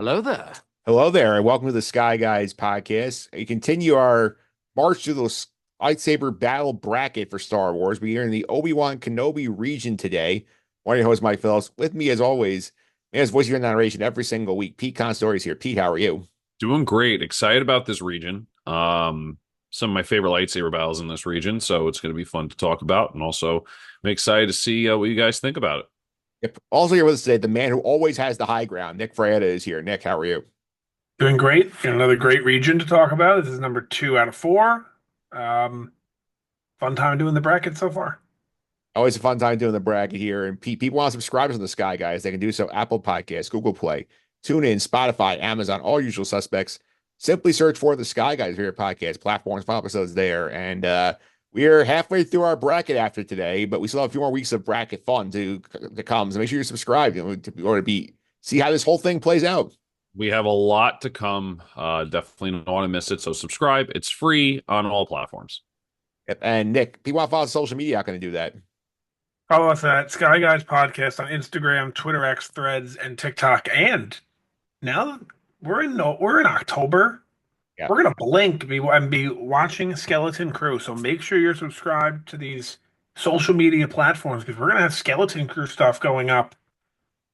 Hello there. Hello there, and welcome to the Sky Guys podcast. We continue our march through the lightsaber battle bracket for Star Wars. We are in the Obi-Wan Kenobi region today. One of your hosts, Mike Phillips. With me, as always, man, his voice of your narration every single week. Pete Consadori is here. Pete, how are you? Doing great. Excited about this region. Some of my favorite lightsaber battles in this region, so it's going to be fun to talk about. And also, I'm excited to see what you guys think about it. Yep. Also here with us today, the man who always has the high ground, Nick Fraietta, is here. Nick, how are you? Doing great. Got another great region to talk about. This is number 2 out of 4. Um, Fun time doing the bracket so far. Always a fun time doing the bracket here. And people want to subscribe to the Sky Guys. They can do so Apple Podcasts, Google Play, TuneIn, Spotify, Amazon, all usual suspects. Simply search for the Sky Guys for your podcast platforms, find episodes there. And we are halfway through our bracket after today, but we still have a few more weeks of bracket fun to come. So make sure you're subscribed to see how this whole thing plays out. We have a lot to come. Definitely don't want to miss it. So subscribe. It's free on all platforms. Yep. And Nick, people want to follow social media, how can I do that? Follow us at Sky Guys Podcast on Instagram, Twitter, X, Threads, and TikTok. And now we're in October. Yeah. We're gonna blink and be watching Skeleton Crew. So make sure you're subscribed to these social media platforms because we're gonna have Skeleton Crew stuff going up.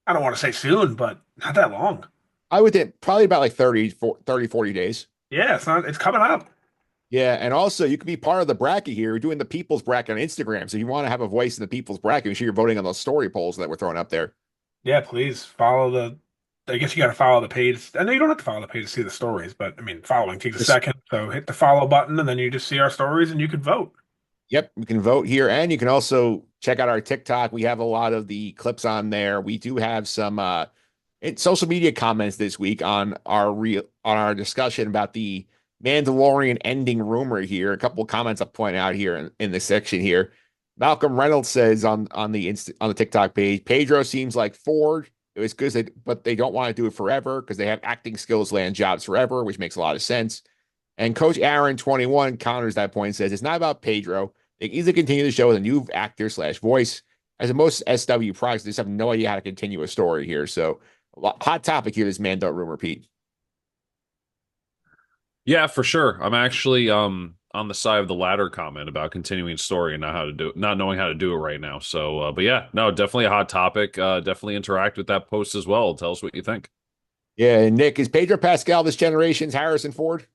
I don't want to say soon, but not that long. I would think probably about like 40 days. Yeah, it's coming up. Yeah, and also you can be part of the bracket here. We're doing the people's bracket on Instagram. So if you want to have a voice in the people's bracket, make sure you're voting on those story polls that we're throwing up there. Yeah, please follow I guess you got to follow the page. I know you don't have to follow the page to see the stories, but I mean, following takes a Just- second. So hit the follow button, and then you just see our stories, and you can vote. Yep, you can vote here, and you can also check out our TikTok. We have a lot of the clips on there. We do have some social media comments this week on our discussion about the Mandalorian ending rumor here. A couple of comments I'll point out here in the section here. Malcolm Reynolds says on the TikTok page, Pedro seems like Ford. It was good, but they don't want to do it forever because they have acting skills land jobs forever, which makes a lot of sense. And Coach Aaron 21 counters that point and says it's not about Pedro. They can easily continue the show with a new actor slash voice. As in most SW products, they just have no idea how to continue a story here. So hot topic here, this Mando rumor, Pete. Yeah, for sure. I'm actually on the side of the latter comment about continuing story and not knowing how to do it right now. So, but yeah, no, definitely a hot topic. Definitely interact with that post as well. Tell us what you think. Yeah, and Nick, is Pedro Pascal this generation's Harrison Ford?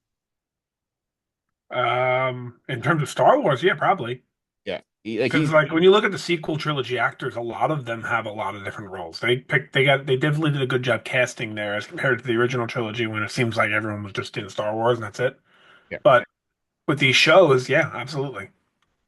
In terms of Star Wars, yeah, probably. Yeah, Because like when you look at the sequel trilogy actors, a lot of them have a lot of different roles. They definitely did a good job casting there as compared to the original trilogy when it seems like everyone was just in Star Wars and that's it. yeah. But with these shows, yeah, absolutely.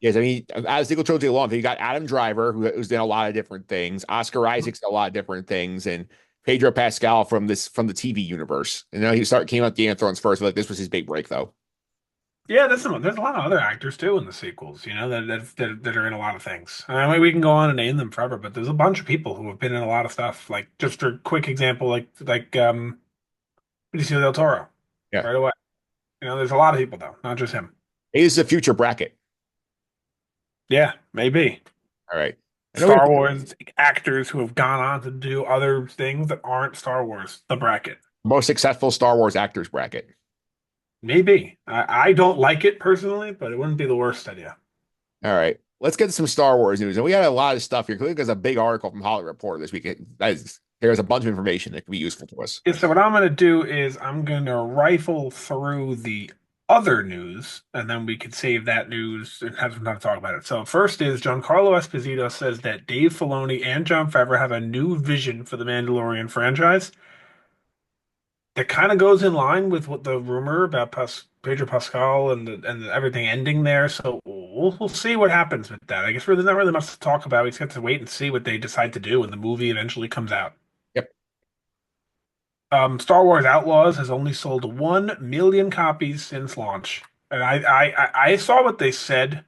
Yes, I mean, as sequel trilogy alone, you got Adam Driver, who's done a lot of different things. Oscar Isaac's done a lot of different things, and Pedro Pascal from the TV universe. And then came out Game of Thrones first, but like this was his big break, though. Yeah, there's a lot of other actors too in the sequels, that are in a lot of things. I mean, we can go on and name them forever, but there's a bunch of people who have been in a lot of stuff. Like just for a quick example, Benicio del Toro, Yeah, right away. There's a lot of people though, not just him. it is a future bracket. Yeah, maybe. All right. I know Star Wars actors who have gone on to do other things that aren't Star Wars, the bracket. most successful Star Wars actors bracket. Maybe. I don't like it personally, but it wouldn't be the worst idea. All right. Let's get to some Star Wars news. And we got a lot of stuff here. There's a big article from Hollywood Reporter this week. There's a bunch of information that can be useful to us. Yeah, so what I'm going to do is I'm going to rifle through the other news, and then we could save that news and have some time to talk about it. So first is Giancarlo Esposito says that Dave Filoni and Jon Favreau have a new vision for the Mandalorian franchise. That kind of goes in line with what the rumor about Pedro Pascal and everything ending there. So we'll see what happens with that. I guess there's not really much to talk about. We just have to wait and see what they decide to do when the movie eventually comes out. Yep. Star Wars Outlaws has only sold 1 million copies since launch, and I saw what they said.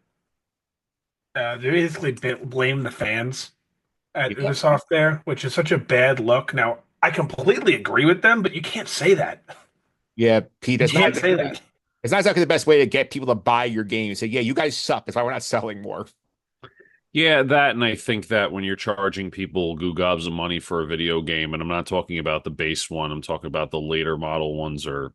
They basically blame the fans at Yeah. Ubisoft there, which is such a bad look. Now, I completely agree with them, but you can't say that. Yeah, Pete, You can't say that. it's not exactly the best way to get people to buy your game. You say, yeah, you guys suck. That's why we're not selling more. Yeah, that, and I think that when you're charging people goo gobs of money for a video game, and I'm not talking about the base one, I'm talking about the later model ones or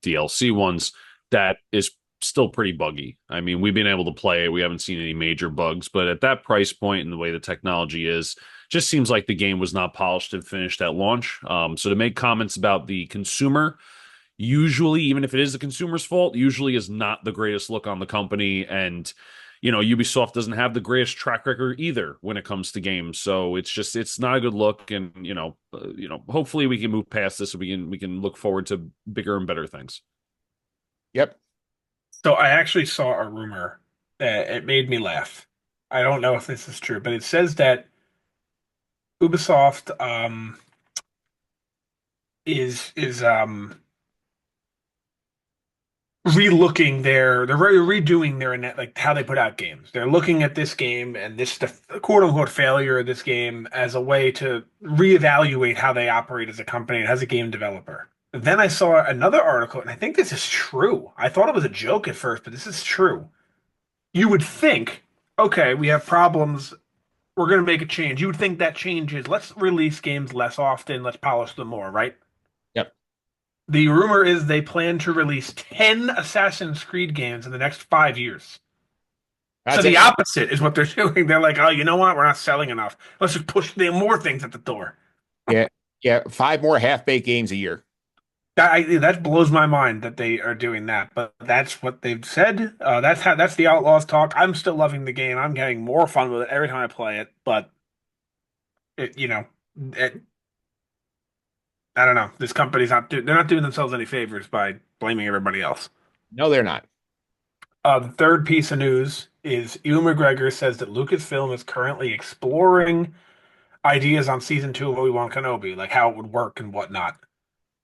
DLC ones, that is still pretty buggy. I mean, we've been able to play it. We haven't seen any major bugs, but at that price point and the way the technology is, just seems like the game was not polished and finished at launch. So to make comments about the consumer, usually, even if it is the consumer's fault, usually is not the greatest look on the company. And, Ubisoft doesn't have the greatest track record either when it comes to games. So it's not a good look. And, hopefully we can move past this so we can look forward to bigger and better things. Yep. So I actually saw a rumor that it made me laugh. I don't know if this is true, but it says that Ubisoft is relooking they're redoing their like how they put out games. They're looking at this game and this the quote unquote failure of this game as a way to reevaluate how they operate as a company and as a game developer. Then I saw another article, and I think this is true. I thought it was a joke at first, but this is true. You would think, okay, we have problems. We're going to make a change. You would think that change is let's release games less often, let's polish them more, right? Yep. The rumor is they plan to release 10 Assassin's Creed games in the next 5 years. So That's the it. opposite is what they're doing. They're like, oh, you know what? We're not selling enough. Let's just push the more things at the door. Yeah. Yeah. 5 more half-baked games a year. That blows my mind that they are doing that, but that's what they've said. That's the Outlaws talk. I'm still loving the game. I'm getting more fun with it every time I play it, but it, you know, it, I don't know. This company's they're not doing themselves any favors by blaming everybody else. No, they're not. The third piece of news is Ewan McGregor says that Lucasfilm is currently exploring ideas on season 2 of Obi-Wan Kenobi, like how it would work and whatnot.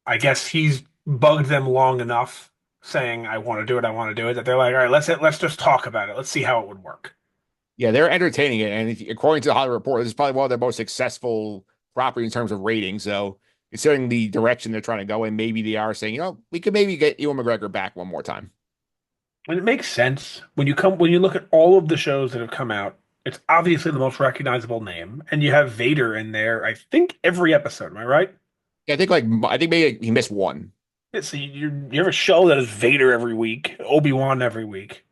I guess he's bugged them long enough saying, I want to do it, I want to do it, that they're like, all right, let's just talk about it. Let's see how it would work. Yeah, they're entertaining it. And according to the Hollywood Reporter, this is probably one of their most successful properties in terms of ratings. So, considering the direction they're trying to go in, maybe they are saying, we could maybe get Ewan McGregor back one more time. And it makes sense when you look at all of the shows that have come out. It's obviously the most recognizable name, and you have Vader in there. I think every episode. Am I right? Yeah, I think maybe he missed one. Yeah, so you have a show that is Vader every week, Obi-Wan every week.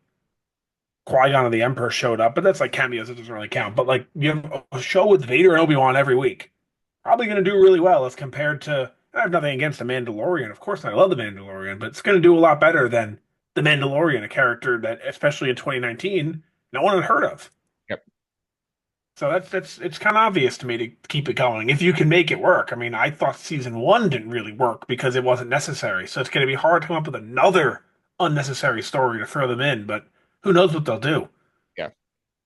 Qui-Gon and the Emperor showed up, but that's like cameos. It doesn't really count. But like you have a show with Vader and Obi-Wan every week. Probably going to do really well as compared to. I have nothing against the Mandalorian, of course. I love the Mandalorian, but it's going to do a lot better than the Mandalorian, a character that, especially in 2019, no one had heard of. Yep. So it's kind of obvious to me to keep it going if you can make it work. I mean, I thought season 1 didn't really work because it wasn't necessary. So it's going to be hard to come up with another unnecessary story to throw them in. But who knows what they'll do? Yeah.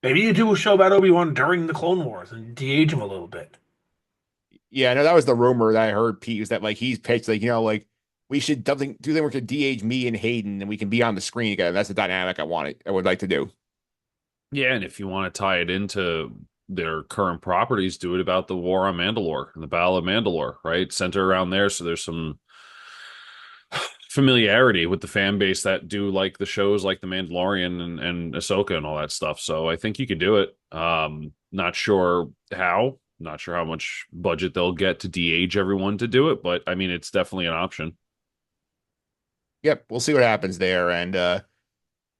Maybe you do a show about Obi-Wan during the Clone Wars and de-age him a little bit. Yeah, no, that was the rumor that I heard, Pete, was that like he's pitched like we should do them we could de-age me and Hayden and we can be on the screen together. That's the dynamic I would like to do. Yeah, and if you want to tie it into their current properties, do it about the war on Mandalore and the Battle of Mandalore, right? Center around there, so there's some familiarity with the fan base that do like the shows like The Mandalorian and Ahsoka and all that stuff. So I think you could do it. Not sure how, not sure how much budget they'll get to de-age everyone to do it, but I mean, it's definitely an option. Yep, we'll see what happens there. And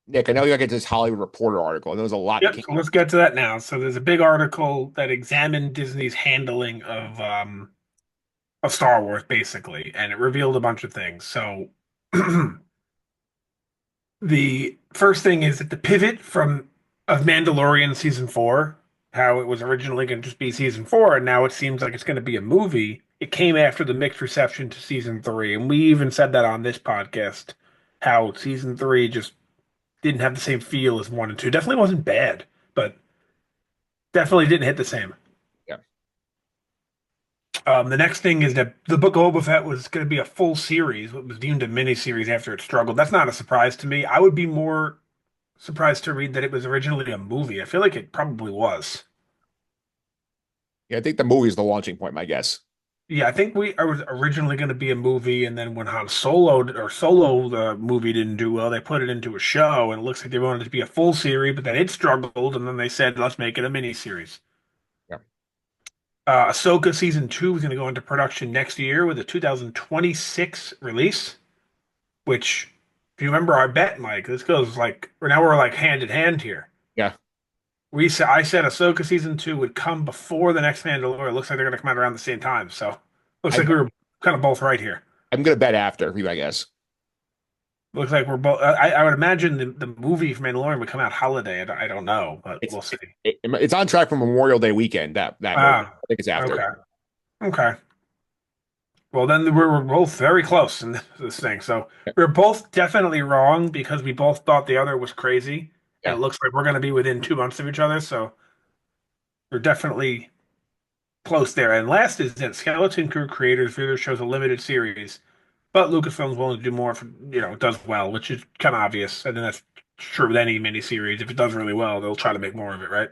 Nick, I know you got to get this Hollywood Reporter article. There was a lot that Yep, came so let's get to that now. So there's a big article that examined Disney's handling of Star Wars, basically, and it revealed a bunch of things. So the first thing is that the pivot from of Mandalorian season 4, how it was originally going to just be season 4, and now it seems like it's going to be a movie. It came after the mixed reception to season 3, and we even said that on this podcast, how season 3 just didn't have the same feel as 1 and 2. Definitely wasn't bad, but definitely didn't hit the same. Yeah. The next thing is that the Book of Boba Fett was going to be a full series. It was deemed a mini series after it struggled. That's not a surprise to me. I would be more surprised to read that it was originally a movie. I feel like it probably was. Yeah, I think the movie is the launching point, my guess. Yeah, I think I was originally going to be a movie, and then when Han Solo the movie didn't do well, they put it into a show, and it looks like they wanted it to be a full series, but then it struggled, and then they said let's make it a mini series. Yeah. Ahsoka season 2 is going to go into production next year with a 2026 release. Which, if you remember our bet, Mike, this goes like now we're like hand in hand here. Yeah. I said Ahsoka season 2 would come before the next Mandalorian. It looks like they're going to come out around the same time. So looks I, like we were kind of both right here. I'm gonna bet after you, I guess. Looks like we're both. I would imagine the movie for Mandalorian would come out holiday. I don't know, but It's we'll see. it's on track for Memorial Day weekend. That movie. Ah, I think it's after. okay, okay. Well, then we're both very close in this thing. So we're both definitely wrong because we both thought the other was crazy, and Yeah. it looks like we're going to be within 2 months of each other. So we're definitely close there. And last is that Skeleton Crew creators view their shows a limited series, but Lucasfilm's willing to do more if it does well, which is kind of obvious. And then that's true with any miniseries. If it does really well, they'll try to make more of it, right?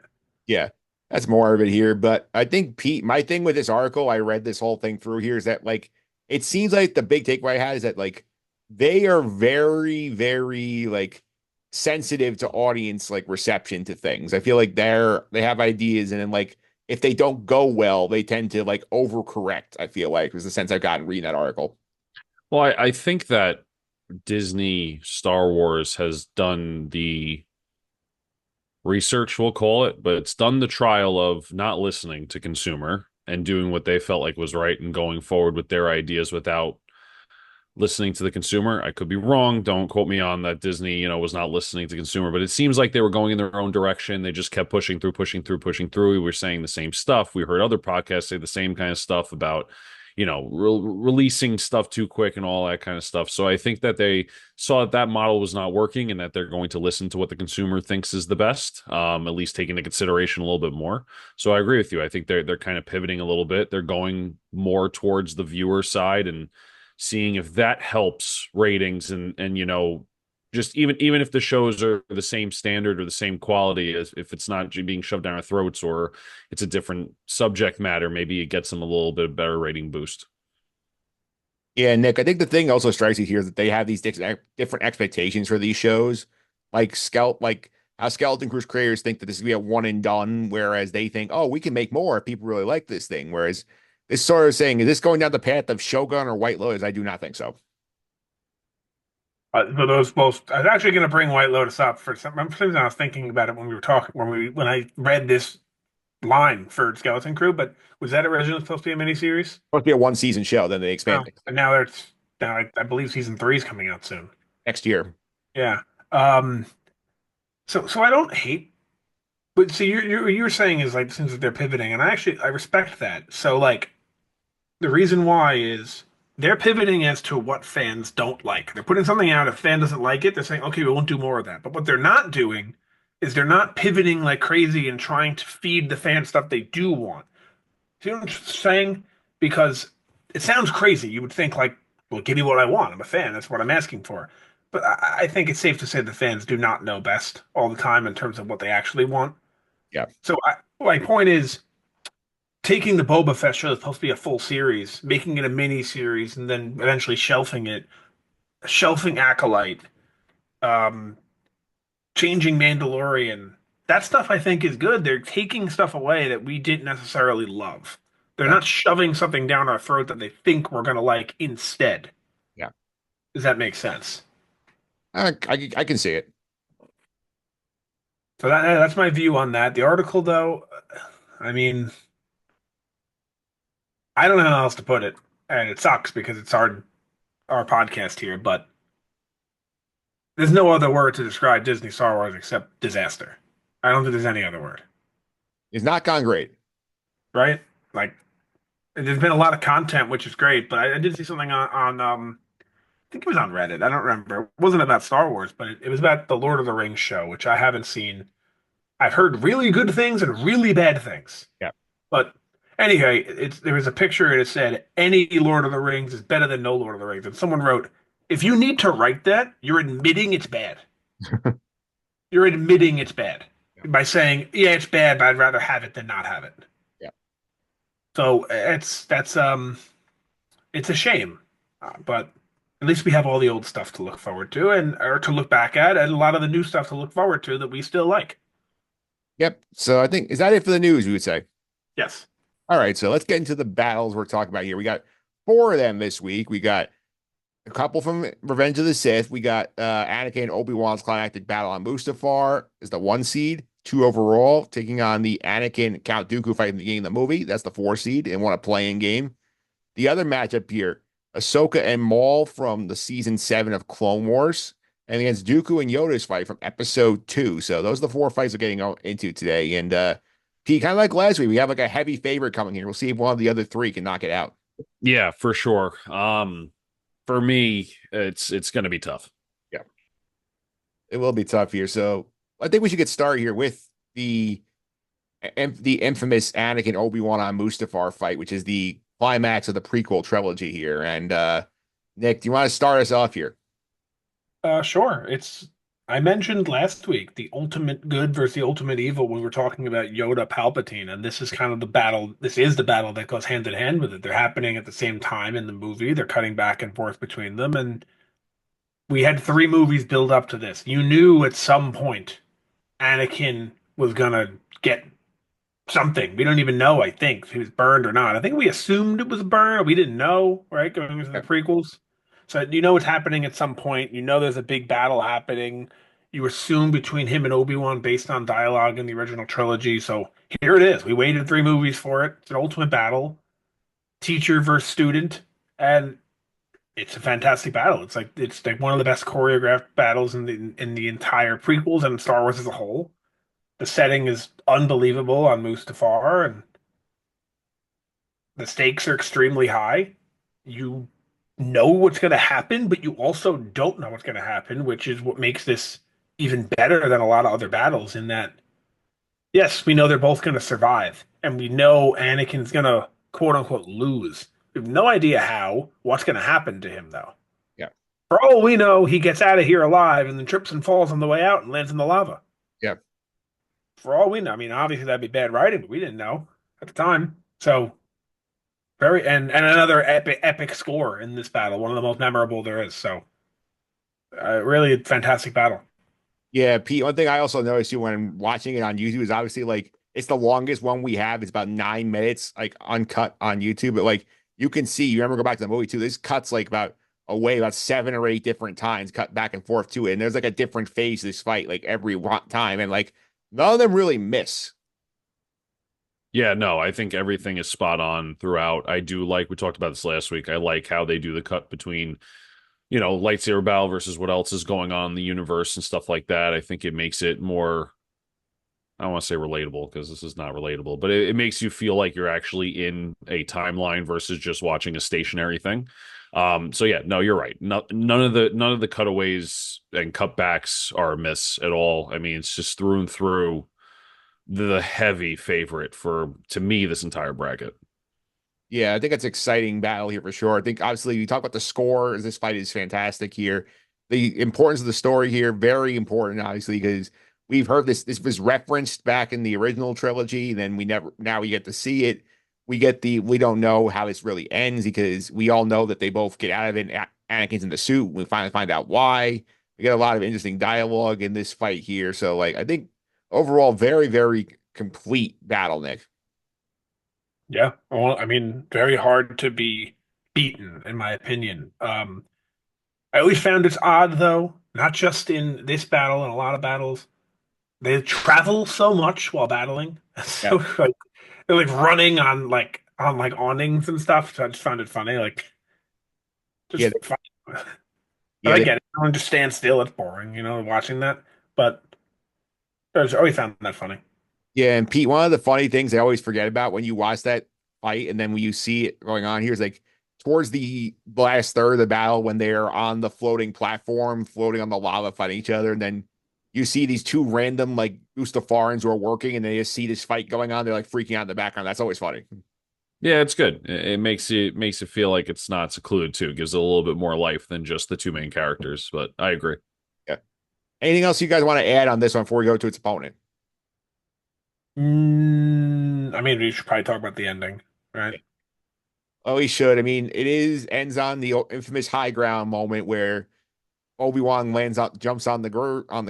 Yeah. That's more of it here. But I think Pete, my thing with this article, I read this whole thing through here is that like it seems like the big takeaway I had is that like they are very, very like sensitive to audience like reception to things. I feel like they have ideas and then like if they don't go well, they tend to like overcorrect, I feel like was the sense I've gotten reading that article. Well, I think that Disney Star Wars has done the research, we'll call it, but it's done the trial of not listening to consumer and doing what they felt like was right and going forward with their ideas without listening to the consumer. I could be wrong. Don't quote me on that. Disney, was not listening to consumer, but it seems like they were going in their own direction. They just kept pushing through, pushing through, pushing through. We were saying the same stuff. We heard other podcasts say the same kind of stuff about, releasing stuff too quick and all that kind of stuff. So I think that they saw that model was not working and that they're going to listen to what the consumer thinks is the best, at least take into consideration a little bit more. So I agree with you. I think they're kind of pivoting a little bit. They're going more towards the viewer side and seeing if that helps ratings and just even if the shows are the same standard or the same quality as if it's not being shoved down our throats or it's a different subject matter, maybe it gets them a little bit better rating boost. Yeah, Nick, I think the thing also strikes you here is that they have these different expectations for these shows. Like how Skeleton Cruise creators think that this is gonna be a one and done, whereas they think, oh, we can make more if people really like this thing. Whereas this sort of saying, is this going down the path of Shogun or White Lotus? I do not think so. But those both, I was actually going to bring White Lotus up for some reason. I was thinking about it when we were talking when I read this line for Skeleton Crew. But was that originally supposed to be a miniseries? Supposed to be a one season show, then they Oh, expand it and now I believe season 3 is coming out soon. next year. Yeah. Um. So I don't hate, but see, you're saying is like it seems like they're pivoting, and I respect that. So like the reason why is they're pivoting as to what fans don't like. They're putting something out. If a fan doesn't like it, they're saying, okay, we won't do more of that. But what they're not doing is they're not pivoting like crazy and trying to feed the fan stuff they do want. Do you know what I'm saying? Because it sounds crazy. You would think like, well, give me what I want. I'm a fan. That's what I'm asking for. But I think it's safe to say the fans do not know best all the time in terms of what they actually want. Yeah. So my point is taking the Boba Fett show that's supposed to be a full series, making it a mini series, and then eventually shelving it, shelving Acolyte, um, changing Mandalorian. That stuff I think is good. They're taking stuff away that we didn't necessarily love. They're Yeah. not shoving something down our throat that they think we're gonna like instead. Yeah. Does that make sense? I can see it. So that's my view on that. The article, though, I mean, I don't know how else to put it, and it sucks because it's our podcast here, but there's no other word to describe Disney Star Wars except disaster. I don't think there's any other word, It's not gone great. right? Like, there's been a lot of content, which is great, but I did see something on I think it was on Reddit. I don't remember. It wasn't about Star Wars, but it was about the Lord of the Rings show, which I haven't seen. I've heard really good things and really bad things. Yeah. But anyway, there was a picture and it said any Lord of the Rings is better than no Lord of the Rings. And someone wrote, if you need to write that, you're admitting it's bad. You're admitting it's bad Yeah. by saying, yeah, it's bad, but I'd rather have it than not have it. Yeah. So it's a shame, but at least we have all the old stuff to look forward to and or to look back at, and a lot of the new stuff to look forward to that we still like. Yep. So I think, is that it for the news, we would say? Yes. All right. So let's get into the battles we're talking about here. We got four of them this week. We got a couple from Revenge of the Sith. We got Anakin and Obi-Wan's climactic battle on Mustafar is the one seed, two overall, taking on the Anakin Count Dooku fight in the beginning of the movie. That's the four seed and won a playing game. The other matchup here, Ahsoka and Maul from the season 7 of Clone Wars, and against Dooku and Yoda's fight from episode 2. So those are the four fights we're getting into today. And Pete, kind of like last week, we have like a heavy favorite coming here. We'll see if one of the other three can knock it out. Yeah, for sure. For me, it's going to be tough. Yeah, it will be tough here. So I think we should get started here with the infamous Anakin Obi-Wan on Mustafar fight, which is the climax of the prequel trilogy here. And Nick, do you want to start us off here? Sure. I mentioned last week the ultimate good versus the ultimate evil when we were talking about Yoda Palpatine, and this is kind of the battle. This is the battle that goes hand in hand with it. They're happening at the same time in the movie. They're cutting back and forth between them, and we had three movies build up to this. You knew at some point Anakin was gonna get something. We don't even know, I think, if he was burned or not. I think we assumed it was burned. We didn't know, right? Going into the Yeah, prequels. So you know it's happening at some point. You know there's a big battle happening. You assume between him and Obi-Wan based on dialogue in the original trilogy. So here it is. We waited three movies for it. It's an ultimate battle, teacher versus student, and it's a fantastic battle. It's like one of the best choreographed battles in the entire prequels and Star Wars as a whole. The setting is unbelievable on Mustafar, and the stakes are extremely high. You know what's going to happen, but you also don't know what's going to happen, which is what makes this even better than a lot of other battles. In that, yes, we know they're both going to survive, and we know Anakin's going to quote unquote lose. We have no idea how, what's going to happen to him, though. yeah, For all we know, he gets out of here alive and then trips and falls on the way out and lands in the lava. yeah. For all we know, I mean, obviously that'd be bad writing, but we didn't know at the time. So very and another epic score in this battle, one of the most memorable there is. So really a fantastic battle. Yeah, Pete, one thing I also noticed you when watching it on YouTube is obviously like it's the longest one we have. It's about 9 minutes, like uncut on YouTube. But like you can see, you remember go back to the movie too. This cuts like about 7 or 8 different times, cut back and forth to it. And there's like a different phase of this fight, like every time. And like none of them really miss. Yeah, no, I think everything is spot on throughout. I do like, we talked about this last week. I like how they do the cut between, lightsaber battle versus what else is going on in the universe and stuff like that. I think it makes it more, I don't want to say relatable because this is not relatable, but it makes you feel like you're actually in a timeline versus just watching a stationary thing. So yeah, no, you're right. No, none of the cutaways and cutbacks are a miss at all. I mean, it's just through and through the heavy favorite for to me this entire bracket. Yeah, I think it's an exciting battle here for sure. I think obviously you talk about the score. This fight is fantastic here. The importance of the story here, very important, obviously, because we've heard this. This was referenced back in the original trilogy. Then we never now we get to see it. We don't know how this really ends because we all know that they both get out of it. Anakin's in the suit. We finally find out why. We get a lot of interesting dialogue in this fight here. So like I think overall, very, very complete battle, Nick. Yeah. Well, I mean, very hard to be beaten, in my opinion. I always found it's odd though, not just in this battle and a lot of battles. They travel so much while battling. Yeah. So like they're like running on awnings and stuff. So I just found it funny. Like Yeah, just fun. But yeah, I get it. Don't just stand still. It's boring, watching that. But I just always found that funny. yeah. And Pete, one of the funny things I always forget about when you watch that fight, and then when you see it going on here, is like towards the last third of the battle when they're on the floating platform, floating on the lava, fighting each other, and then you see these two random like Mustafarans who are working, and they just see this fight going on. They're like freaking out in the background. That's always funny. Yeah, it's good. It makes it feel like it's not secluded too. It gives it a little bit more life than just the two main characters. But I agree. Yeah. Anything else you guys want to add on this one before we go to its opponent? I mean, we should probably talk about the ending, right? Oh, he should. I mean, ends on the infamous high ground moment where Obi-Wan lands up, jumps on on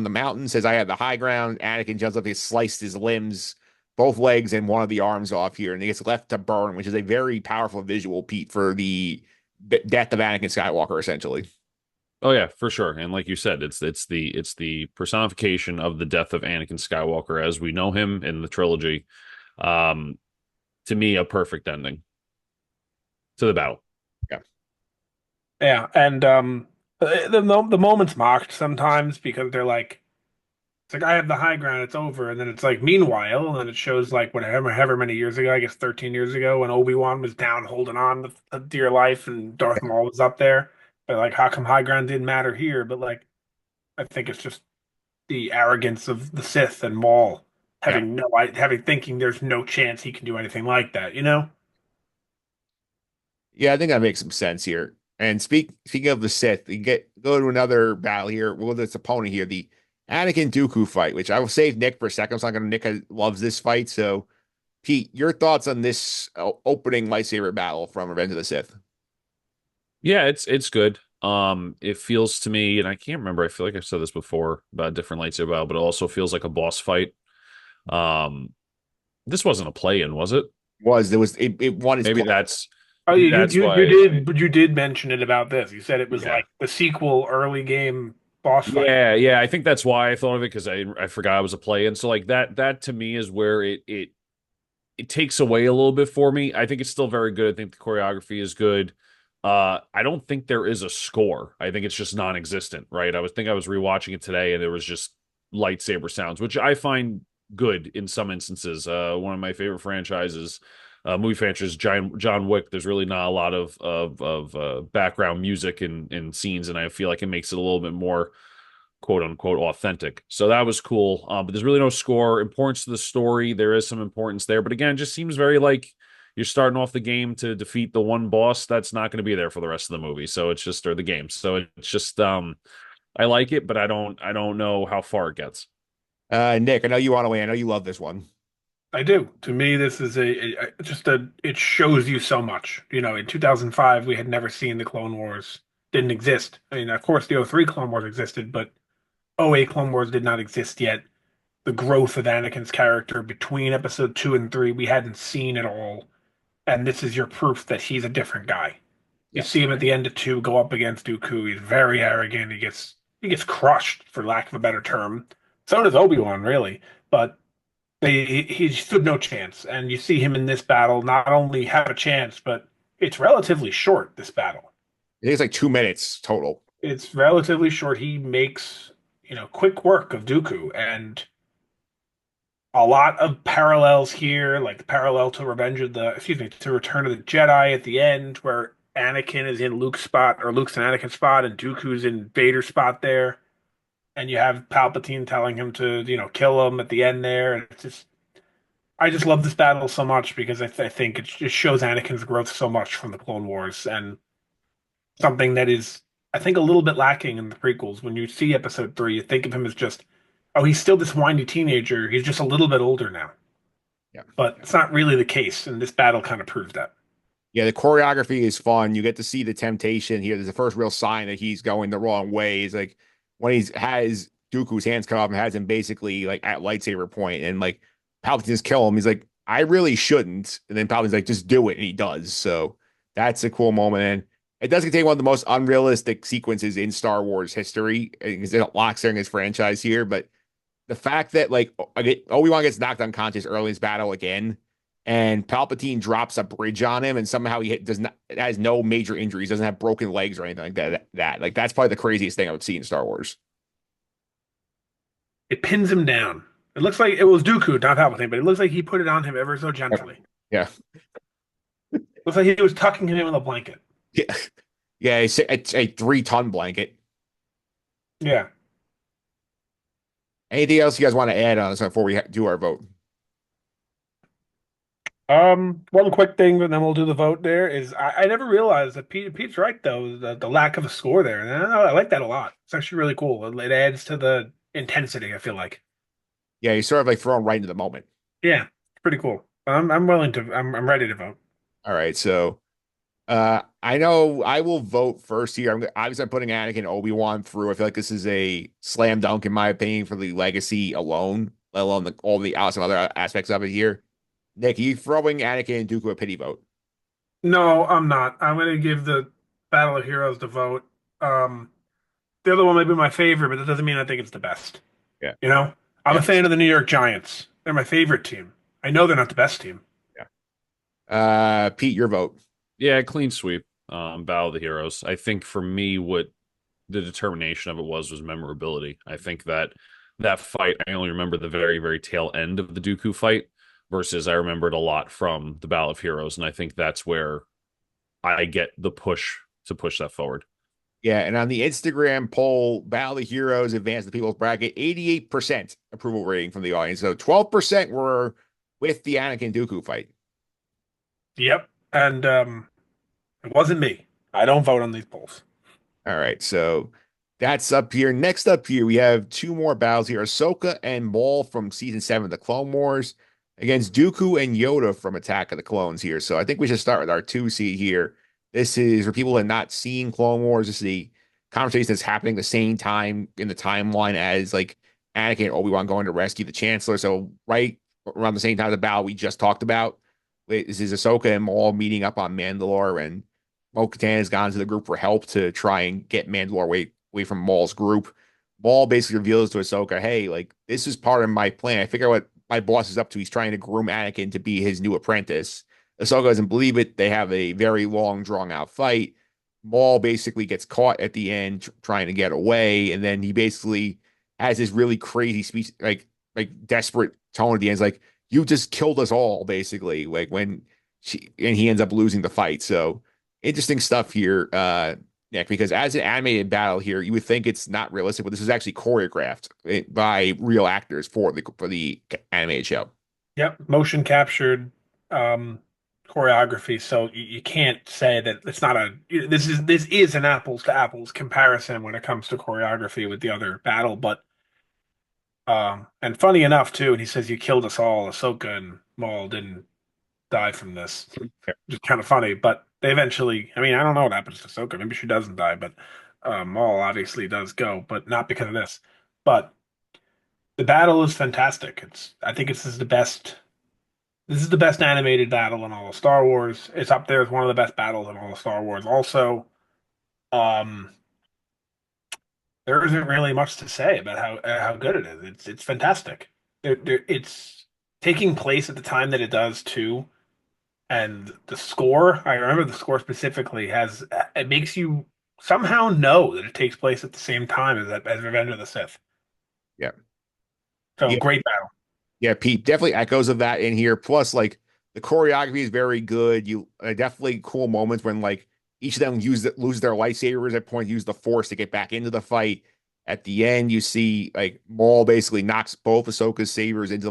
the mountain, says, "I have the high ground." Anakin jumps up, he sliced his limbs, both legs and one of the arms off here, and he gets left to burn, which is a very powerful visual, Pete, for the death of Anakin Skywalker, essentially. Oh yeah, for sure. And like you said, it's the personification of the death of Anakin Skywalker as we know him in the trilogy. Um, to me, a perfect ending to the battle. Yeah. Yeah, and the moment's mocked sometimes because they're like, it's like I have the high ground, it's over, and then it's like meanwhile, and then it shows like whatever, however many years ago, I guess 13 years ago, when Obi-Wan was down holding on to dear life, and Darth Maul was up there. But like, how come high ground didn't matter here? But like, I think it's just the arrogance of the Sith and Maul Yeah. having thinking there's no chance he can do anything like that, you know? Yeah, I think that makes some sense here. And speaking of the Sith, you go to another battle here. Well, this opponent here, the Anakin Dooku fight, which I will save Nick for a second. So I'm gonna Nick loves this fight. So Pete, your thoughts on this opening lightsaber battle from Revenge of the Sith? Yeah, it's good. It feels to me, and I can't remember. I feel like I've said this before about a different lightsaber battle, but it also feels like a boss fight. Um, this wasn't a play-in, was it? It won its Maybe place. that's Oh, maybe that's why. you did mention it about this. You said it was Yeah. like the sequel early game boss fight. Yeah. I think that's why I thought of it because I forgot it was a play, and so like that to me is where it takes away a little bit for me. I think it's still very good. I think the choreography is good. I don't think there is a score. I think it's just non-existent, right? I was rewatching it today and there was just lightsaber sounds, which I find good in some instances. One of my favorite franchises, movie franchises, John Wick. There's really not a lot of background music in scenes, and I feel like it makes it a little bit more quote unquote authentic. So that was cool. But there's really no score. Importance to the story. There is some importance there. But again, it just seems very like you're starting off the game to defeat the one boss that's not going to be there for the rest of the movie. So it's just or the game. So it's just I like it, but I don't know how far it gets. Nick, I know you want to win. I know you love this one. I do. To me, this is just it shows you so much. You know, in 2005, we had never seen the Clone Wars. Didn't exist. I mean, of course, the '03 Clone Wars existed, but '08 Clone Wars did not exist yet. The growth of Anakin's character between episode 2 and 3, we hadn't seen at all. And this is your proof that he's a different guy. You Yes. see him at the end of 2 go up against Dooku. He's very arrogant. He gets crushed, for lack of a better term. So does Obi-Wan, really. But he stood no chance. And you see him in this battle not only have a chance, but it's relatively short, this battle. I think it's like 2 minutes total. It's relatively short. He makes, quick work of Dooku. And a lot of parallels here, like the parallel to to Return of the Jedi at the end, where Anakin is in Luke's spot, or Luke's in Anakin's spot, and Dooku's in Vader's spot there. And you have Palpatine telling him to, kill him at the end there. And I just love this battle so much because I think it just shows Anakin's growth so much from the Clone Wars and something that is, I think, a little bit lacking in the prequels. When you see Episode 3, you think of him as just, oh, he's still this whiny teenager. He's just a little bit older now. Yeah. But it's not really the case, and this battle kind of proves that. Yeah, the choreography is fun. You get to see the temptation here. There's the first real sign that he's going the wrong way. Is like when he's has Dooku's hands cut off and has him basically like at lightsaber point, and like Palpatine just kill him. He's like, I really shouldn't. And then Palpatine's like, just do it, and he does. So that's a cool moment. And it does contain one of the most unrealistic sequences in Star Wars history because it locks during his franchise here. But the fact that like Obi-Wan gets knocked unconscious early in his battle again, and Palpatine drops a bridge on him, and somehow does not has no major injuries, doesn't have broken legs or anything like that. Like that's probably the craziest thing I would see in Star Wars. It pins him down. It looks like it was Dooku, not Palpatine, but it looks like he put it on him ever so gently. Yeah, Looks like he was tucking him in with a blanket. yeah, yeah. It's a 3-ton blanket. Yeah. Anything else you guys want to add on this before we do our vote? One quick thing, and then we'll do the vote. There is, I never realized that Pete's right though. The lack of a score there, and I like that a lot. It's actually really cool. It adds to the intensity. I feel like, Yeah, you sort of like thrown right into the moment. yeah, pretty cool. I'm willing to. I'm ready to vote. All right, so I know I will vote first here. Obviously I'm putting Anakin and Obi-Wan through. I feel like this is a slam dunk in my opinion for the legacy alone, let alone all the awesome other aspects of it here. Nick, are you throwing Anakin and Dooku a pity vote? No, I'm not. I'm going to give the Battle of Heroes the vote. Um, the other one may be my favorite, but that doesn't mean I think it's the best. Yeah, You know, I'm a yeah, fan of the New York Giants. They're my favorite team. I know they're not the best team. yeah. Pete, your vote. Yeah, clean sweep. Battle of the Heroes. I think for me, what the determination of it was memorability. I think that that fight, I only remember the very, very tail end of the Dooku fight versus I remembered a lot from the Battle of Heroes, and I think that's where I get the push to push that forward. Yeah, and on the Instagram poll, Battle of the Heroes advanced the people's bracket, 88% approval rating from the audience. So 12% were with the Anakin Dooku fight. Yep. And it wasn't me. I don't vote on these polls. All right, so that's up here. Next up here, we have two more battles here. Ahsoka and Maul from season 7 of the Clone Wars against Dooku and Yoda from Attack of the Clones here. So I think we should start with our two seed here. This is for people that are not seeing Clone Wars. This is the conversation that's happening the same time in the timeline as like Anakin and Obi-Wan going to rescue the Chancellor. So right around the same time the battle we just talked about. This is Ahsoka and Maul meeting up on Mandalore, and Bo-Katan has gone to the group for help to try and get Mandalore away from Maul's group. Maul basically reveals to Ahsoka, hey, like, this is part of my plan. I figure out what my boss is up to. He's trying to groom Anakin to be his new apprentice. Ahsoka doesn't believe it. They have a very long, drawn out fight. Maul basically gets caught at the end trying to get away. And then he basically has this really crazy speech, like desperate tone at the end. It's like, you just killed us all, basically. Like when and he ends up losing the fight. So interesting stuff here, Nick, because as an animated battle here, you would think it's not realistic, but this is actually choreographed by real actors for the animated show. Yep. Motion captured um, choreography. So you can't say that it's not a. This is an apples to apples comparison when it comes to choreography with the other battle. But and funny enough too, and he says you killed us all. Ahsoka and Maul didn't die from this. Just kind of funny, but they eventually. I mean, I don't know what happens to Ahsoka. Maybe she doesn't die, but Maul obviously does go, but not because of this. But the battle is fantastic. It's. I think this is the best. This is the best animated battle in all of Star Wars. It's up there as one of the best battles in all of Star Wars. Also, um, there isn't really much to say about how good it is. It's fantastic. It's taking place at the time that it does too. And the score, I remember the score specifically has it makes you somehow know that it takes place at the same time as Revenge of the Sith. Yeah. So Yeah. great battle. Yeah, Pete, definitely echoes of that in here. Plus, like the choreography is very good. You definitely cool moments when like each of them lose their lightsabers at point, use the force to get back into the fight. At the end, you see like Maul basically knocks both Ahsoka's sabers into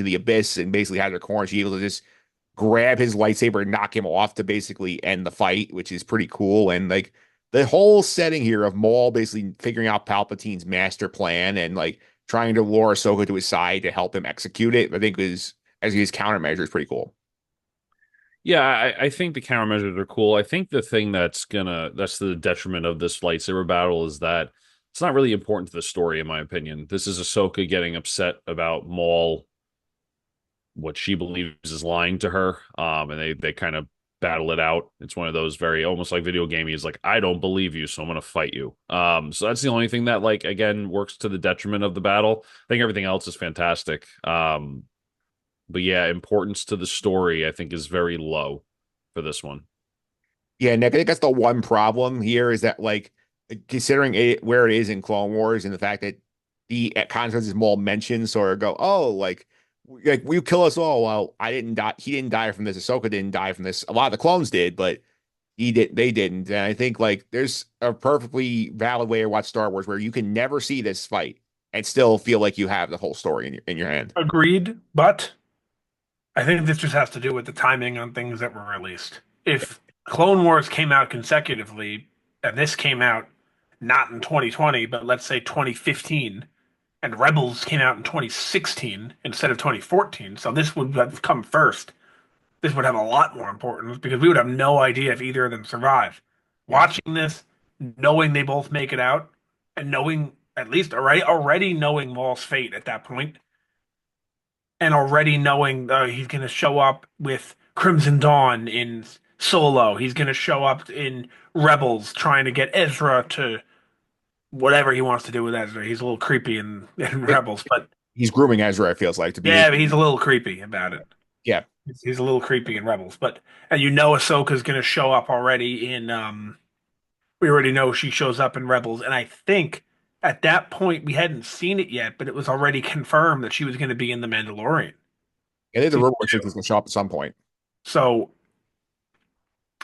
the abyss and basically has her corner. She's able to just grab his lightsaber and knock him off to basically end the fight, which is pretty cool. And like the whole setting here of Maul basically figuring out Palpatine's master plan and like trying to lure Ahsoka to his side to help him execute it, I think is as his countermeasure is pretty cool. Yeah, I think the countermeasures are cool. I think the thing that's the detriment of this lightsaber battle is that it's not really important to the story, in my opinion. This is Ahsoka getting upset about Maul, what she believes is lying to her. And they kind of battle it out. It's one of those very almost like video game. He's like, I don't believe you, so I'm gonna fight you. So that's the only thing that like again works to the detriment of the battle. I think everything else is fantastic. But yeah, importance to the story, I think, is very low for this one. Yeah, Nick, I think that's the one problem here is that like considering it where it is in Clone Wars and the fact that the consequences Maul mentioned sort of go, oh, like will you kill us all? Well, I didn't die. He didn't die from this. Ahsoka didn't die from this. A lot of the clones did, but they didn't. And I think like there's a perfectly valid way to watch Star Wars where you can never see this fight and still feel like you have the whole story in your hand. Agreed, but I think this just has to do with the timing on things that were released. If Clone Wars came out consecutively and this came out not in 2020, but let's say 2015, and Rebels came out in 2016 instead of 2014. So this would have come first. This would have a lot more importance because we would have no idea if either of them survive. Yes. Watching this, knowing they both make it out, and knowing at least already knowing Maul's fate at that point, and already knowing he's going to show up with Crimson Dawn in Solo, he's going to show up in Rebels trying to get Ezra to whatever he wants to do with Ezra. He's a little creepy in It, Rebels, but he's grooming Ezra, it feels like, to be his. yeah, but he's a little creepy about it. Yeah. He's a little creepy in Rebels, but and you know Ahsoka's going to show up already in we already know she shows up in Rebels, and I think at that point we hadn't seen it yet, but it was already confirmed that she was going to be in The Mandalorian. And there's a Season rumor she's two. going to show up at some point. So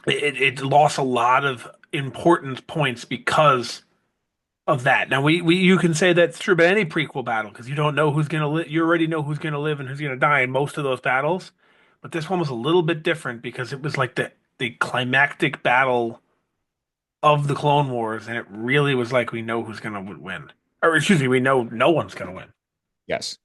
it lost a lot of important points because of that. Now we you can say that's true about any prequel battle because you don't know who's gonna live. You already know who's gonna live and who's gonna die in most of those battles. But this one was a little bit different because it was like the climactic battle of the Clone Wars, and it really was like we know who's gonna win. Or excuse me, we know no one's gonna win. Yes.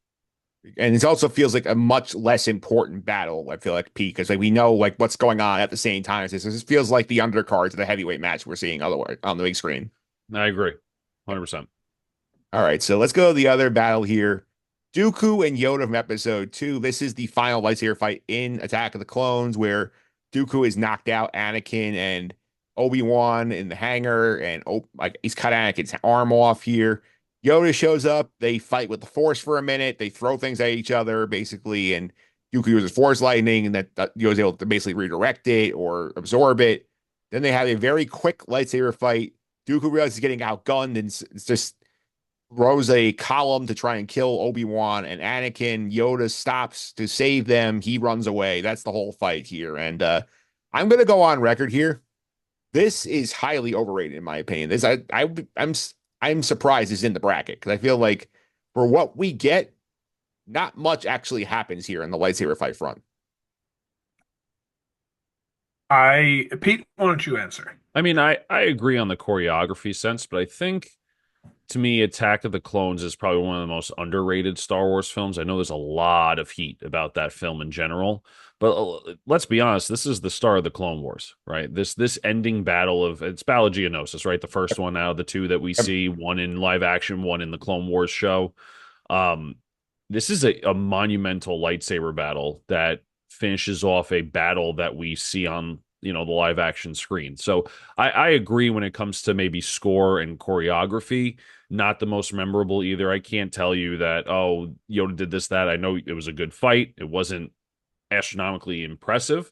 And it also feels like a much less important battle, I feel like, Pete, because like we know like what's going on at the same time as this. This feels like the undercard to the heavyweight match we're seeing otherwise on the big screen. I agree. 100%. All right, so let's go to the other battle here. Dooku and Yoda from episode 2. This is the final lightsaber fight in Attack of the Clones, where Dooku has knocked out Anakin and Obi-Wan in the hangar, and like he's cut Anakin's arm off here. Yoda shows up. They fight with the Force for a minute. They throw things at each other, basically, and Dooku uses Force lightning, and that Yoda's able to basically redirect it or absorb it. Then they have a very quick lightsaber fight. Dooku realizes he's getting outgunned and it's just throws a column to try and kill Obi-Wan and Anakin. Yoda stops to save them. He runs away. That's the whole fight here. And I'm going to go on record here. This is highly overrated in my opinion. I'm surprised it's in the bracket because I feel like for what we get, not much actually happens here in the lightsaber fight front. Pete, why don't you answer? I mean, I agree on the choreography sense, but I think to me, Attack of the Clones is probably one of the most underrated Star Wars films. I know there's a lot of heat about that film in general, but let's be honest, this is the start of the Clone Wars, right? This ending battle of it's Battle of Geonosis, right? The first one out of the two that we see, one in live action, one in the Clone Wars show. Um, this is a monumental lightsaber battle that finishes off a battle that we see on the live action screen. So I agree when it comes to maybe score and choreography, not the most memorable either. I can't tell you that, oh, Yoda did this, that. I know it was a good fight. It wasn't astronomically impressive,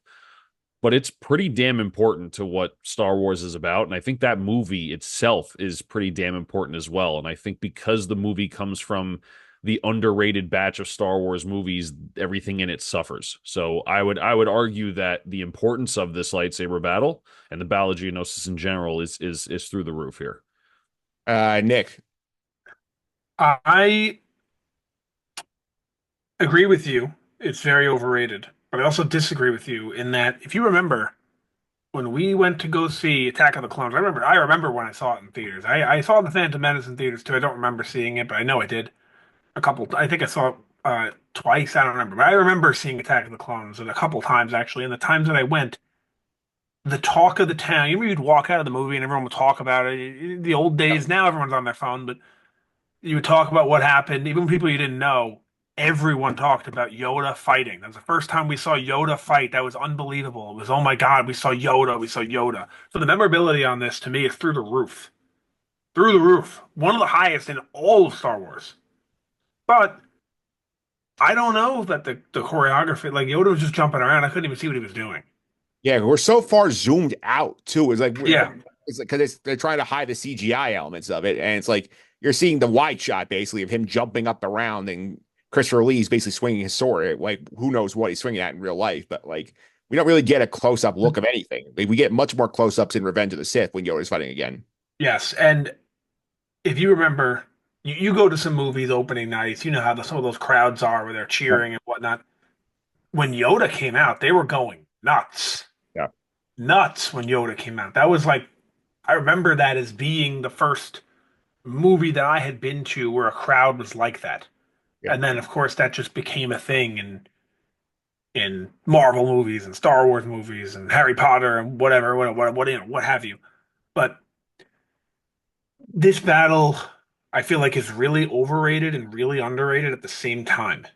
but it's pretty damn important to what Star Wars is about. And I think that movie itself is pretty damn important as well. And I think because the movie comes from the underrated batch of Star Wars movies, everything in it suffers. So I would argue that the importance of this lightsaber battle and the Battle of Geonosis in general is through the roof here. Nick. I agree with you. It's very overrated. But I also disagree with you in that if you remember when we went to go see Attack of the Clones, I remember when I saw it in theaters. I saw The Phantom Menace in theaters too. I don't remember seeing it, but I know I did I think I saw it twice. I don't remember, but I remember seeing Attack of the Clones and a couple times actually. And the times that I went, the talk of the town. You remember you'd walk out of the movie and everyone would talk about it. The old days, now everyone's on their phone, but you would talk about what happened. Even people you didn't know, everyone talked about Yoda fighting. That was the first time we saw Yoda fight. That was unbelievable. It was, oh my God, we saw Yoda. We saw Yoda. So the memorability on this to me is through the roof. Through the roof. One of the highest in all of Star Wars. But I don't know that the choreography, like Yoda was just jumping around. I couldn't even see what he was doing. Yeah, we're so far zoomed out too. It's like Yeah. it's like because they're trying to hide the CGI elements of it, and it's like you're seeing the wide shot basically of him jumping up around, and Christopher Lee's basically swinging his sword. Like who knows what he's swinging at in real life, but like we don't really get a close up look of anything. Like, we get much more close ups in Revenge of the Sith when Yoda's fighting again. Yes. And if you remember, you go to some movies opening nights, you know how some of those crowds are where they're Yeah, cheering and whatnot. When Yoda came out, they were going nuts. yeah, Nuts when Yoda came out. That was like, I remember that as being the first movie that I had been to where a crowd was like that. Yeah. And then, of course, that just became a thing in Marvel movies and Star Wars movies and Harry Potter and whatever, what have you. But this battle, I feel like, is really overrated and really underrated at the same time,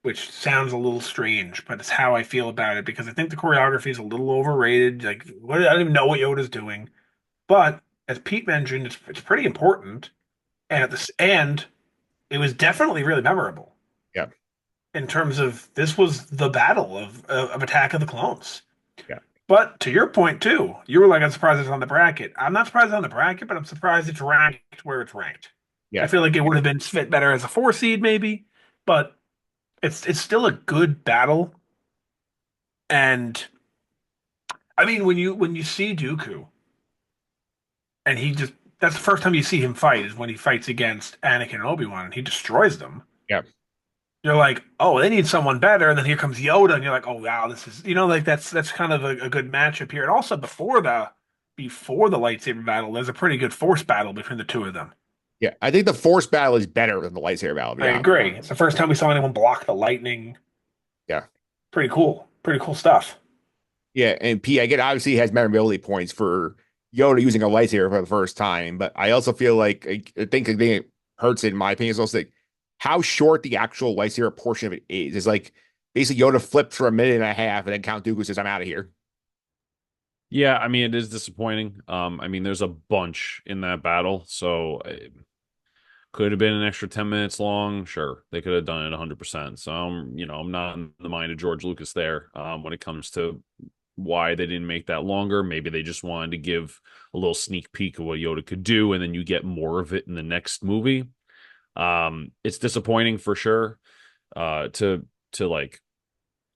which sounds a little strange, but it's how I feel about it because I think the choreography is a little overrated. Like, I don't even know what Yoda's doing. But as Pete mentioned, it's pretty important, and it was definitely really memorable Yeah. in terms of this was the battle of Attack of the Clones. Yeah. But to your point too, you were like, I'm surprised it's on the bracket. I'm not surprised it's on the bracket, but I'm surprised it's ranked where it's ranked. I Yeah. feel like it would have been fit better as a 4 seed, maybe, but it's still a good battle. And I mean, when you see Dooku and he just that's the first time you see him fight is when he fights against Anakin and Obi-Wan and he destroys them. Yeah. You're like, oh, they need someone better, and then here comes Yoda, and you're like, oh wow, this is like that's kind of a good matchup here. And also before the lightsaber battle, there's a pretty good force battle between the two of them. Yeah. I think the Force battle is better than the lightsaber battle, to be I honest. agree. It's the first time we saw anyone block the lightning. Yeah. Pretty cool. Pretty cool stuff. Yeah. And P, I get obviously has memorability points for Yoda using a lightsaber for the first time, but I also feel like I think the thing that hurts it, in my opinion, is also like how short the actual lightsaber portion of it is. It's like basically Yoda flips for a minute and a half, and then Count Dooku says, "I'm out of here." Yeah, I mean it is disappointing. I mean there's a bunch in that battle, so it could have been an extra 10 minutes long. Sure, they could have done it 100%. So I'm not in the mind of George Lucas there when it comes to why they didn't make that longer. Maybe they just wanted to give a little sneak peek of what Yoda could do, and then you get more of it in the next movie. It's disappointing for sure. To like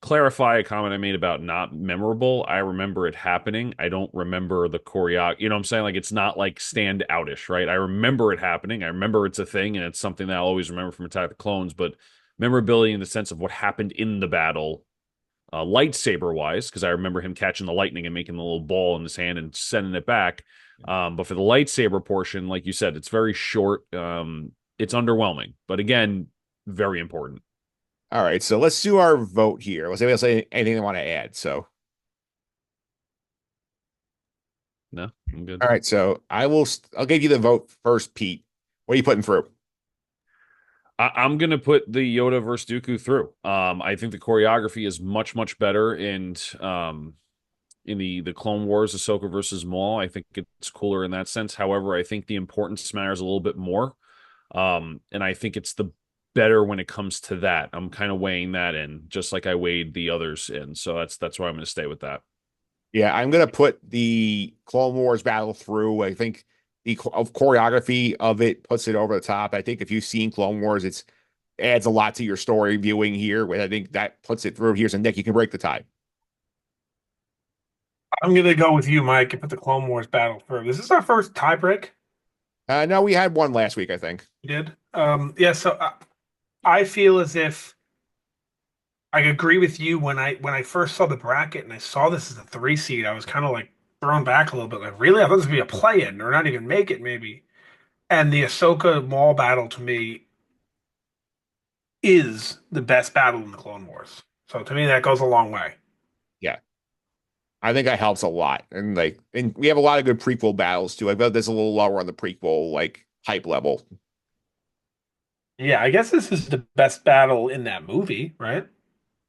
clarify a comment I made about not memorable. I remember it happening. I don't remember the choreo. You know what I'm saying? Like it's not like stand outish, right? I remember it happening. I remember it's a thing and it's something that I'll always remember from Attack of the Clones, but memorability in the sense of what happened in the battle, lightsaber wise, because I remember him catching the lightning and making the little ball in his hand and sending it back. But for the lightsaber portion, like you said, it's very short. It's underwhelming, but again, very important. All right, so let's do our vote here. Let's anybody else say anything they want to add. So, No, I'm good. all right, so I'll give you the vote first, Pete. What are you putting through? I'm gonna put the Yoda versus Dooku through. I think the choreography is much much better in the Clone Wars, Ahsoka versus Maul. I think it's cooler in that sense. However, I think the importance matters a little bit more. And I think it's the better when it comes to that. I'm kind of weighing that in, just like I weighed the others in. So that's why I'm going to stay with that. Yeah, I'm gonna put the Clone Wars battle through. I think the choreography of it puts it over the top. I think if you've seen Clone Wars, it's adds a lot to your story viewing here. I think that puts it through. Here's a Nick, you can break the tie. I'm gonna go with you, Mike, and put the Clone Wars battle through. This is our first tie break. No, we had one last week, I think. We did. Yeah. So I feel as if I agree with you when I first saw the bracket and I saw this as a 3 seed, I was kind of like thrown back a little bit. Like, really? I thought this would be a play-in or not even make it, maybe. And the Ahsoka Maul battle to me is the best battle in the Clone Wars. So to me, that goes a long way. Yeah, I think that helps a lot. And we have a lot of good prequel battles too. I bet this a little lower on the prequel like hype level. Yeah, I guess this is the best battle in that movie, right?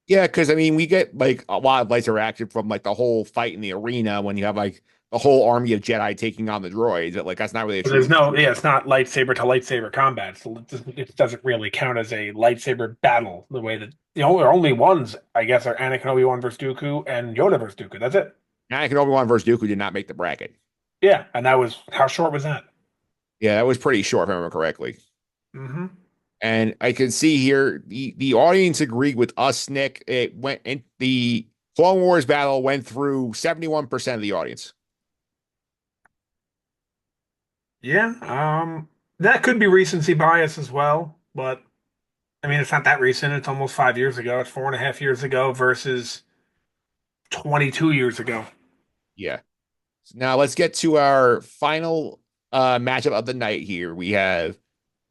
Yeah, because I mean, we get like a lot of lightsaber action from like the whole fight in the arena when you have like the whole army of Jedi taking on the droids. Like that's not really a But true. yeah, it's not lightsaber to lightsaber combat. So it doesn't really count as a lightsaber battle the way that the only ones, I guess, are Anakin Obi-Wan versus Dooku and Yoda versus Dooku. That's it. Anakin Obi-Wan versus Dooku did not make the bracket. Yeah, and that was how short was that? Yeah, that was pretty short, if I remember correctly. Hmm. And I can see here the audience agreed with us, Nick. It went in the Clone Wars battle went through 71% of the audience. Yeah, that could be recency bias as well, but I mean, it's not that recent. It's almost 5 years ago. It's 4.5 years ago versus 22 years ago. Yeah. Now let's get to our final matchup of the night here. We have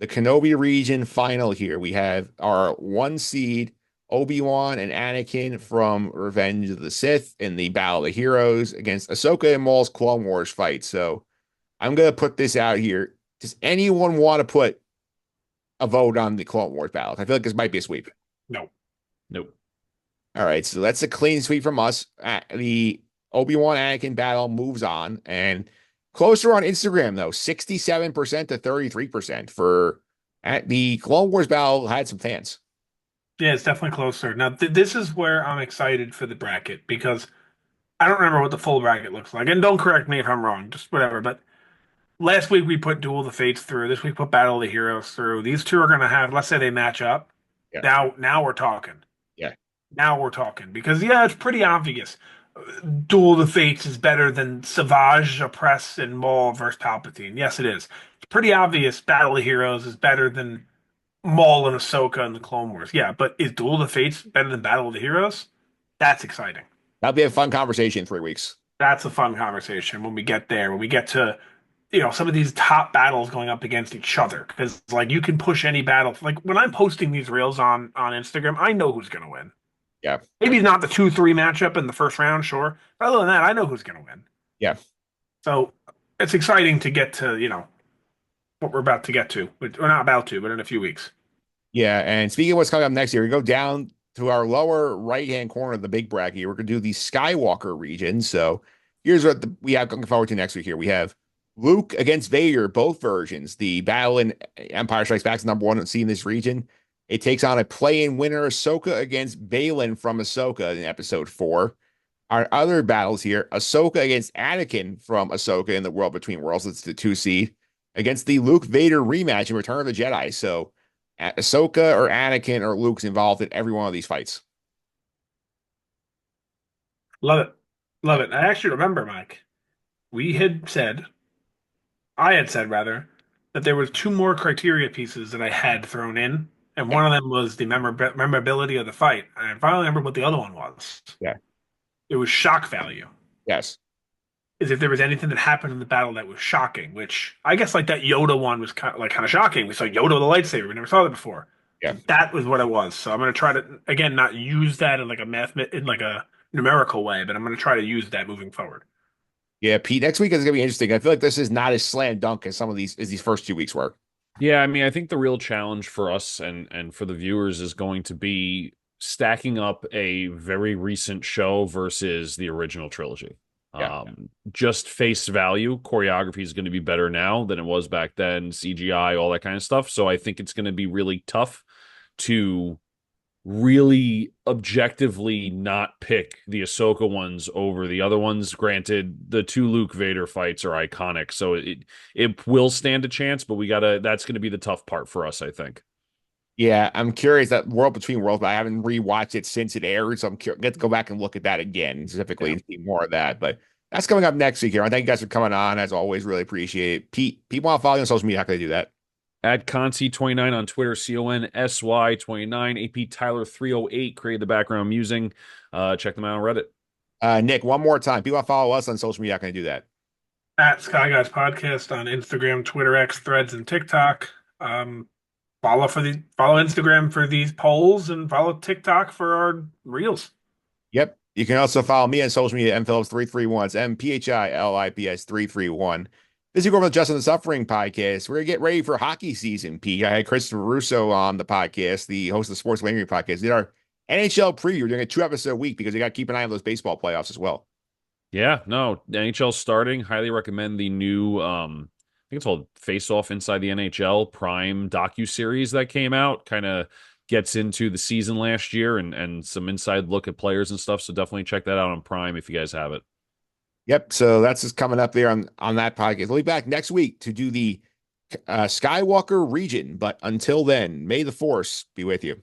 the Kenobi region final here. We have our 1 seed Obi-Wan and Anakin from Revenge of the Sith in the Battle of the Heroes against Ahsoka and Maul's Clone Wars fight. So I'm gonna put this out here. Does anyone want to put a vote on the Clone Wars battle? I feel like this might be a sweep. No. Nope. All right, so that's a clean sweep from us. The Obi-Wan Anakin battle moves on, and closer on Instagram though, 67% to 33% for the Clone Wars battle had some fans. Yeah, it's definitely closer. Now, this is where I'm excited for the bracket because I don't remember what the full bracket looks like. And don't correct me if I'm wrong, just whatever. But last week we put Duel of the Fates through. This week we put Battle of the Heroes through. These two are going to have, let's say they match up. Yeah, Now we're talking. yeah, Now we're talking. Because, yeah, it's pretty obvious. Duel of the Fates is better than Savage, Oppress, and Maul versus Palpatine. Yes, it is. It's pretty obvious Battle of Heroes is better than Maul and Ahsoka and the Clone Wars. Yeah, but is Duel of the Fates better than Battle of the Heroes? That's exciting. that'll be a fun conversation in 3 weeks. That's a fun conversation when we get there, when we get to, some of these top battles going up against each other. Because like you can push any battle. Like when I'm posting these reels on Instagram, I know who's gonna win. Yeah, Maybe not the 2-3 matchup in the first round, sure. But other than that, I know who's gonna win. yeah, So it's exciting to get to, what we're about to get to. We're not about to, but in a few weeks. yeah. And speaking of what's coming up next year, we go down to our lower right-hand corner of the big bracket here. We're gonna do the Skywalker region. So here's what we have looking forward to next week here. We have Luke against Vader, both versions. The battle in Empire Strikes Back is #1 seed in this region. It takes on a play-in winner, Ahsoka against Baylan from Ahsoka in episode 4. Our other battles here, Ahsoka against Anakin from Ahsoka in the World Between Worlds. It's the 2 seed against the Luke Vader rematch in Return of the Jedi. So Ahsoka or Anakin or Luke's involved in every one of these fights. Love it. Love it. I actually remember, Mike. We had said, I had said rather, that there was two more criteria pieces that I had thrown in, and Yeah, one of them was the memorability of the fight. And I finally remembered what the other one was. yeah, It was shock value. yes, Is if there was anything that happened in the battle that was shocking, which I guess like that Yoda one was kind of shocking. We saw Yoda with a lightsaber. We never saw that before. yeah. That was what it was. So I'm gonna try to again not use that in like a numerical way, but I'm gonna try to use that moving forward. Yeah, Pete, next week is gonna be interesting. I feel like this is not as slam dunk as some of these first 2 weeks were. Yeah, I mean, I think the real challenge for us and for the viewers is going to be stacking up a very recent show versus the original trilogy. Yeah, Just face value, choreography is going to be better now than it was back then, CGI, all that kind of stuff. So I think it's going to be really tough to really objectively not pick the Ahsoka ones over the other ones. Granted, the two Luke Vader fights are iconic, so it will stand a chance, but that's going to be the tough part for us, I think. yeah. I'm curious that World Between Worlds, but I haven't rewatched it since it aired, so I'm curious. Get to go back and look at that again specifically Yeah. and see more of that. But that's coming up next week here. I thank you guys for coming on. As always, really appreciate it. Pete, people want to follow you on social media. How can they do that? At Consy29 on Twitter, CONSY29, AP Tyler 308 created the background musing. Check them out on Reddit. Nick, one more time. People want to follow us on social media. How can they do that? At Sky Guys Podcast on Instagram, Twitter, X, Threads, and TikTok. Follow Instagram for these polls and follow TikTok for our reels. Yep. You can also follow me on social media, mphillips331. It's MPHILIPS 331. This is going to the Just and the Suffering podcast. We're going to get ready for hockey season, Pete. I had Christopher Russo on the podcast, the host of the Sports Wagering podcast. Did our NHL preview. We're doing a 2 episode week because we got to keep an eye on those baseball playoffs as well. Yeah, no, NHL starting. Highly recommend the new, I think it's called Face Off Inside the NHL Prime docu-series that came out. Kind of gets into the season last year and some inside look at players and stuff. So definitely check that out on Prime if you guys have it. Yep. So that's just coming up there on that podcast. We'll be back next week to do the Skywalker region. But until then, may the Force be with you.